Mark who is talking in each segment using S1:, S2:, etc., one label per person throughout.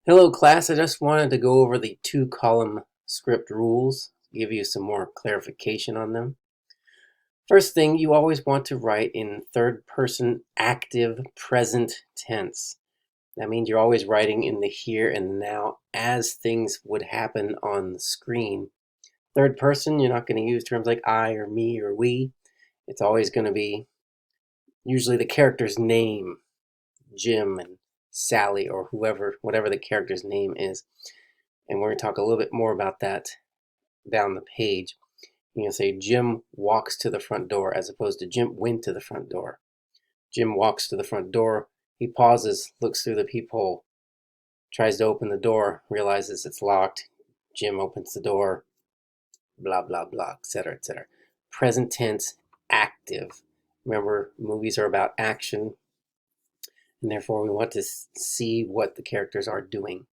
S1: Hello class, I just wanted to go over the two-column script rules, give you some more clarification on them. First thing, you always want to write in third person active present tense. That means you're always writing in the here and now as things would happen on the screen. Third person, you're not going to use terms like I or me or we. It's always going to be usually the character's name, Jim and Sally or whatever the character's name is. And we're going to talk a little bit more about that down the page. You're going to say Jim walks to the front door as opposed to Jim went to the front door. Jim walks to the front door. He pauses, looks through the peephole, tries to open the door, realizes it's locked. Jim opens the door, blah, blah, blah, etc., etc. Present tense, active. Remember, movies are about action, and therefore we want to see what the characters are doing.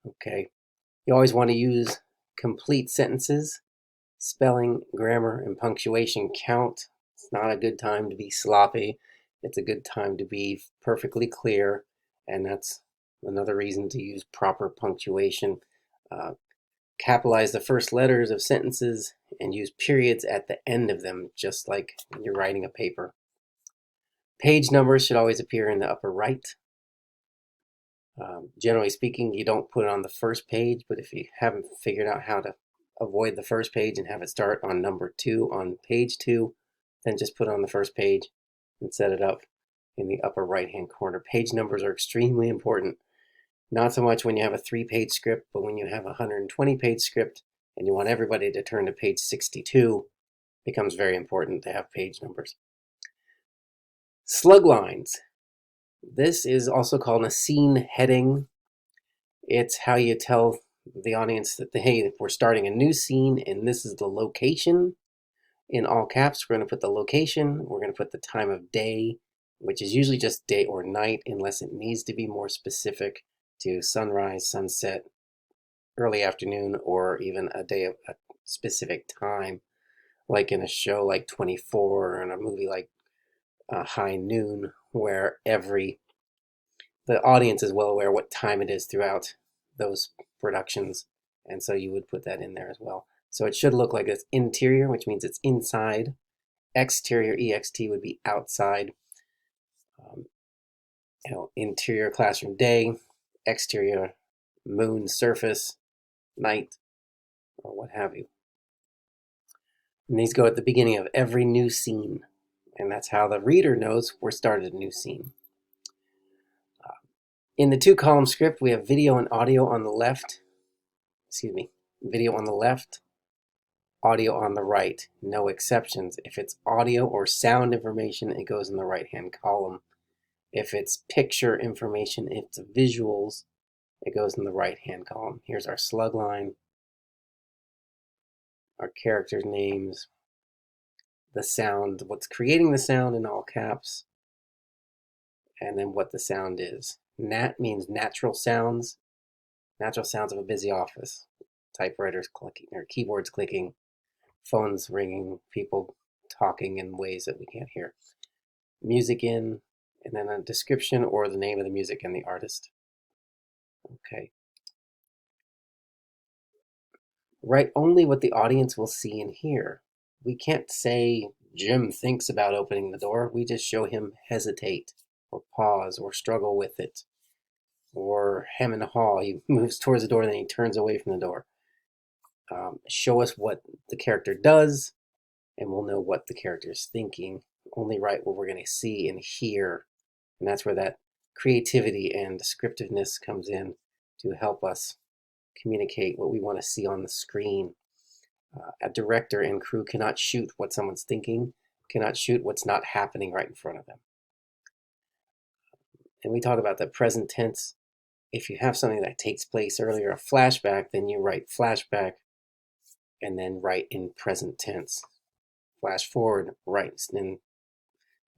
S1: Okay. You always want to use complete sentences. Spelling, grammar, and punctuation count. It's not a good time to be sloppy. It's a good time to be perfectly clear, and that's another reason to use proper punctuation. Capitalize the first letters of sentences and use periods at the end of them, just like when you're writing a paper. Page numbers should always appear in the upper right. Generally speaking, you don't put it on the first page, but if you haven't figured out how to avoid the first page and have it start on number 2 on page 2, then just put it on the first page and set it up in the upper right hand corner. Page numbers are extremely important. Not so much when you have a 3-page script, but when you have a 120-page script and you want everybody to turn to page 62, it becomes very important to have page numbers. Slug lines. This is also called a scene heading. It's how you tell the audience that, hey, we're starting a new scene and this is the location. In all caps, we're going to put the location, we're going to put the time of day, which is usually just day or night unless it needs to be more specific to sunrise, sunset, early afternoon, or even a day of a specific time, like in a show like 24 or in a movie like High Noon, where the audience is well aware what time it is throughout those productions, and so you would put that in there as well. So it should look like it's interior, which means it's inside. Exterior, EXT, would be outside. Interior classroom day, exterior moon surface, night, or what have you. And these go at the beginning of every new scene, and that's how the reader knows we're started a new scene. In the 2-column script, we have video and audio on the left. Video on the left, audio on the right. No exceptions. If it's audio or sound information, it goes in the right-hand column. If it's picture information, it's visuals, it goes in the right-hand column. Here's our slug line, our characters' names, the sound, what's creating the sound in all caps, and then what the sound is. Nat means natural sounds of a busy office. Typewriters clicking, or keyboards clicking, phones ringing, people talking in ways that we can't hear. Music in, and then a description or the name of the music and the artist. Okay. Write only what the audience will see and hear. We can't say Jim thinks about opening the door. We just show him hesitate or pause or struggle with it. Or hem and haw, he moves towards the door and then he turns away from the door. Show us what the character does and we'll know what the character is thinking. Only write what we're going to see and hear. And that's where that creativity and descriptiveness comes in to help us communicate what we want to see on the screen. A director and crew cannot shoot what someone's thinking, cannot shoot what's not happening right in front of them. And we talk about the present tense. If you have something that takes place earlier, a flashback, then you write flashback and then write in present tense. Flash forward, write. Then,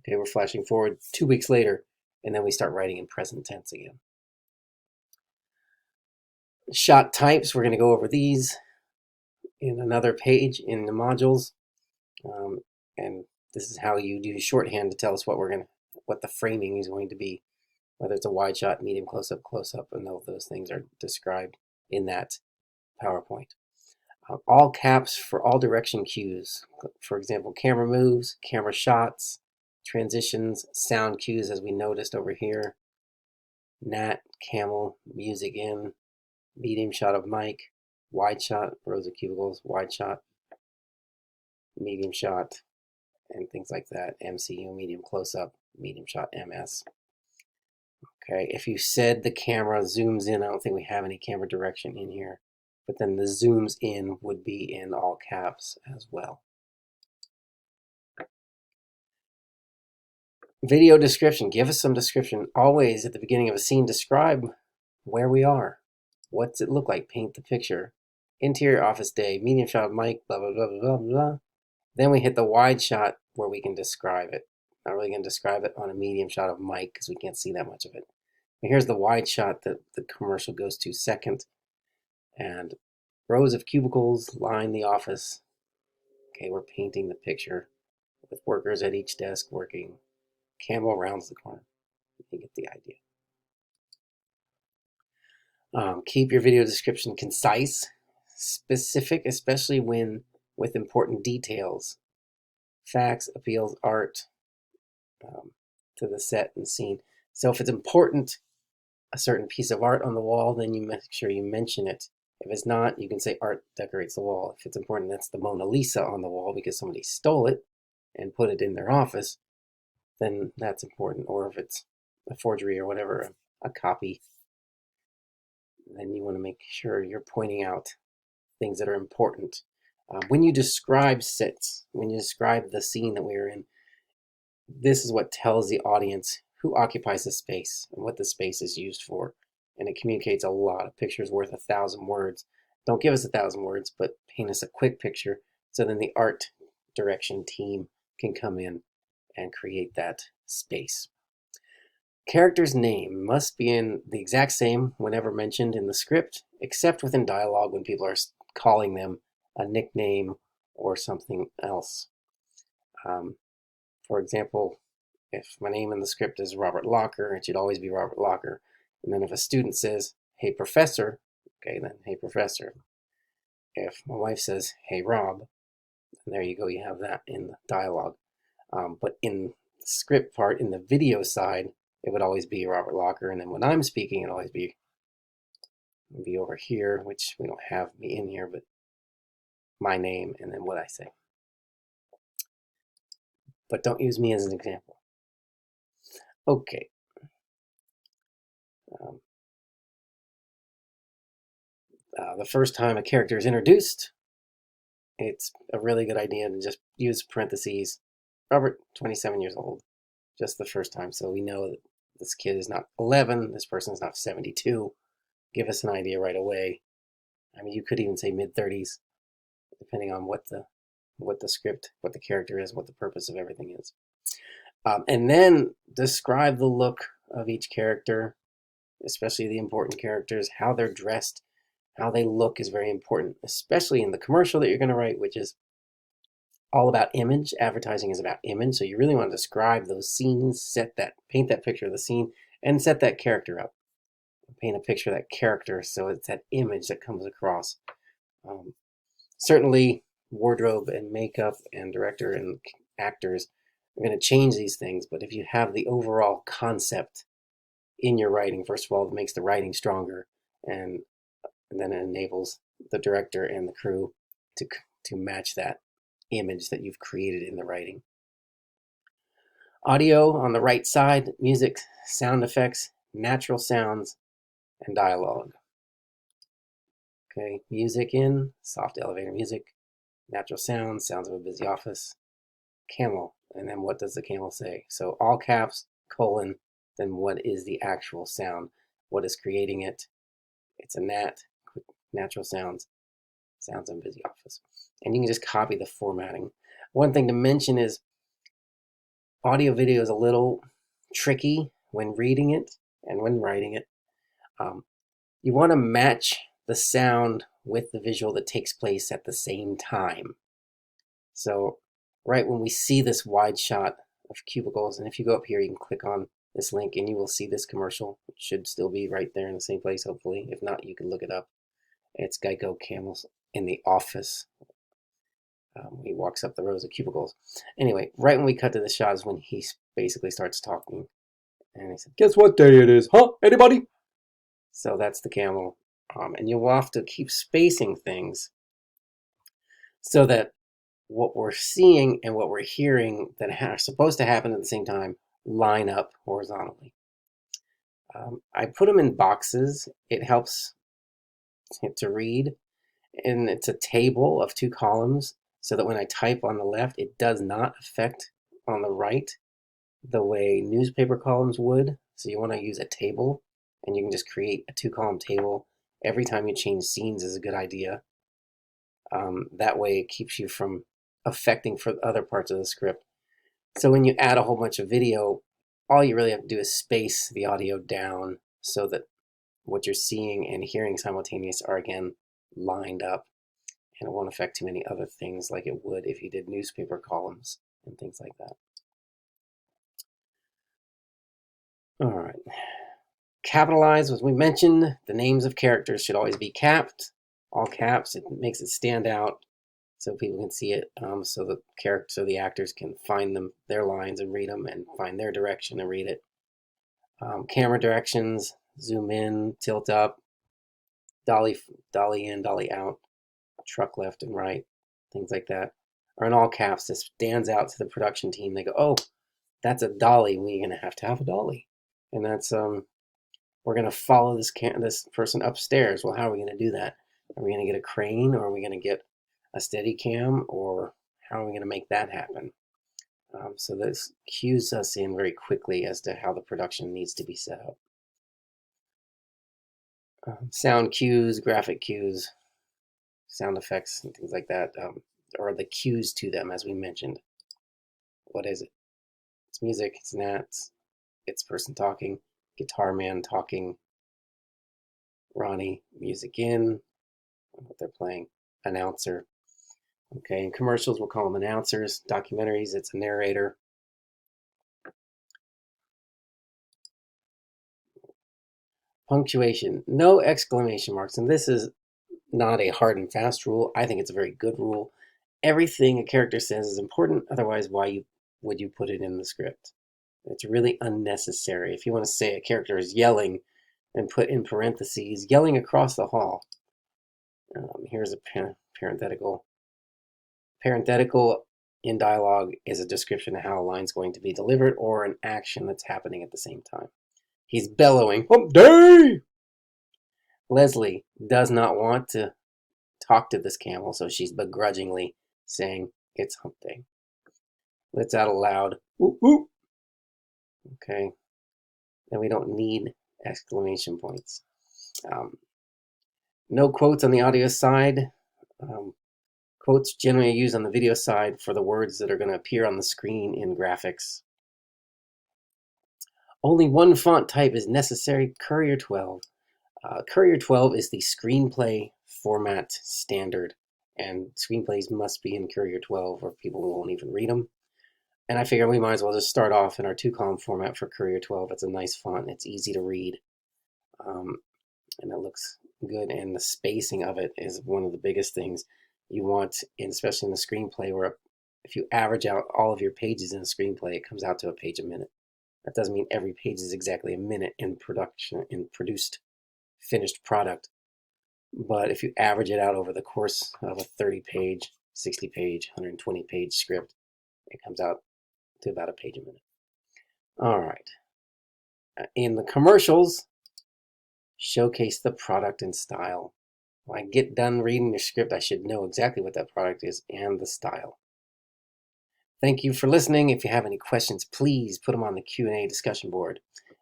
S1: okay, we're flashing forward 2 weeks later, and then we start writing in present tense again. Shot types, we're going to go over these in another page in the modules, and this is how you do shorthand to tell us what the framing is going to be, whether it's a wide shot, medium close up, and all those things are described in that PowerPoint. All caps for all direction cues. For example, camera moves, camera shots, transitions, sound cues, as we noticed over here. Nat, camel, music in, medium shot of mic, wide shot, rows of cubicles, wide shot, medium shot, and things like that. MCU, medium close up, medium shot, MS. Okay, if you said the camera zooms in, I don't think we have any camera direction in here, but then the zooms in would be in all caps as well. Video description. Give us some description. Always at the beginning of a scene, describe where we are. What's it look like? Paint the picture. Interior office day, medium shot of mic, blah, blah, blah, blah, blah. Then we hit the wide shot where we can describe it. Not really going to describe it on a medium shot of mic because we can't see that much of it. But here's the wide shot that the commercial goes to second. And rows of cubicles line the office. Okay, we're painting the picture with workers at each desk working. Camel rounds the corner. You get the idea. Keep your video description concise, specific, especially when with important details. Facts, appeals, art to the set and scene. So if it's important, a certain piece of art on the wall, then you make sure you mention it. If it's not, you can say art decorates the wall. If it's important, that's the Mona Lisa on the wall because somebody stole it and put it in their office, then that's important. Or if it's a forgery or whatever, a copy, then you want to make sure you're pointing out things that are important. When you describe sets, when you describe the scene that we're in, this is what tells the audience who occupies the space and what the space is used for. And it communicates a lot. A picture is worth 1,000 words. Don't give us 1,000 words, but paint us a quick picture so then the art direction team can come in and create that space. Character's name must be in the exact same whenever mentioned in the script, except within dialogue when people are calling them a nickname or something else. For example, if my name in the script is Robert Locker, it should always be Robert Locker. And then if a student says, hey, professor, okay, then hey, professor. If my wife says, hey, Rob, and there you go, you have that in the dialogue. But in the script part, in the video side, it would always be Robert Locker. And then when I'm speaking, it'll always be over here, which we don't have me in here, but my name and then what I say. But don't use me as an example. Okay. The first time a character is introduced, it's a really good idea to just use parentheses, Robert, 27 years old, just the first time. So we know that this kid is not 11, this person is not 72. Give us an idea right away. I mean, you could even say mid-30s, depending on what the script, what the character is, what the purpose of everything is. And then describe the look of each character, especially the important characters, how they're dressed, how they look is very important, especially in the commercial that you're going to write, which is all about image. Advertising is about image. So you really want to describe those scenes, paint that picture of the scene, and set that character up. Paint a picture of that character so it's that image that comes across. Certainly, wardrobe and makeup and director and actors are going to change these things, but if you have the overall concept in your writing, first of all, it makes the writing stronger, and then it enables the director and the crew to match that image that you've created in the writing. Audio on the right side, music, sound effects, natural sounds, and dialogue. Okay, music in, soft elevator music, natural sounds, sounds of a busy office, camel, and then what does the camel say? So all caps, colon, then what is the actual sound? What is creating it? It's a natural sounds, sounds of a busy office. And you can just copy the formatting. One thing to mention is audio video is a little tricky when reading it and when writing it. You want to match the sound with the visual that takes place at the same time. So right when we see this wide shot of cubicles, and if you go up here, you can click on this link and you will see this commercial. It should still be right there in the same place, hopefully. If not, you can look it up. It's Geico Camels in the office. He walks up the rows of cubicles. Anyway, right when we cut to the shot is when he basically starts talking. And he said, "Guess what day it is, huh? Anybody?" So that's the camel. And you'll have to keep spacing things so that what we're seeing and what we're hearing that are supposed to happen at the same time line up horizontally. I put them in boxes. It helps to read. And it's a table of 2 columns so that when I type on the left, it does not affect on the right the way newspaper columns would. So you want to use a table, and you can just create a 2-column table. Every time you change scenes is a good idea. That way it keeps you from affecting for other parts of the script. So when you add a whole bunch of video, all you really have to do is space the audio down so that what you're seeing and hearing simultaneous are again lined up, and it won't affect too many other things like it would if you did newspaper columns and things like that. All right. Capitalize, as we mentioned, the names of characters should always be capped, all caps. It makes it stand out so people can see it, so the actors can find their lines and read them, and find their direction and read it. Camera directions: zoom in, tilt up, dolly in, dolly out, truck left and right, things like that, are in all caps. This stands out to the production team. They go, "Oh, that's a dolly. We're gonna have to have a dolly," and that's we're gonna follow this person upstairs. Well, how are we gonna do that? Are we gonna get a crane, or are we gonna get a steady cam, or how are we gonna make that happen? So this cues us in very quickly as to how the production needs to be set up. Sound cues, graphic cues, sound effects, and things like that, or the cues to them, as we mentioned. What is it? It's music, it's Nats, it's person talking, guitar man talking, Ronnie, music in, what they're playing, announcer. Okay, in commercials, we'll call them announcers. Documentaries, it's a narrator. Punctuation, no exclamation marks. And this is not a hard and fast rule. I think it's a very good rule. Everything a character says is important. Otherwise, why would you put it in the script? It's really unnecessary. If you want to say a character is yelling, and put in parentheses, yelling across the hall. Here's a parenthetical. Parenthetical in dialogue is a description of how a line's going to be delivered or an action that's happening at the same time. He's bellowing, "Hump day!" Leslie does not want to talk to this camel, so she's begrudgingly saying it's hump day. Lets out a loud whoop whoop. Okay, then we don't need exclamation points. No quotes on the audio side. Quotes generally used on the video side for the words that are going to appear on the screen in graphics. Only one font type is necessary, Courier 12. Courier 12 is the screenplay format standard, and screenplays must be in Courier 12 or people won't even read them. And I figure we might as well just start off in our 2-column format for Courier 12. It's a nice font, it's easy to read, and it looks good, and the spacing of it is one of the biggest things you want, especially in the screenplay, where if you average out all of your pages in a screenplay, it comes out to a page a minute. That doesn't mean every page is exactly a minute in production, in produced finished product, but if you average it out over the course of a 30-page, 60-page, 120-page script, it comes out to about a page a minute. All right. In the commercials, showcase the product and style. When I get done reading your script, I should know exactly what that product is and the style. Thank you for listening. If you have any questions, please put them on the Q&A discussion board,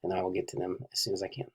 S1: and I will get to them as soon as I can.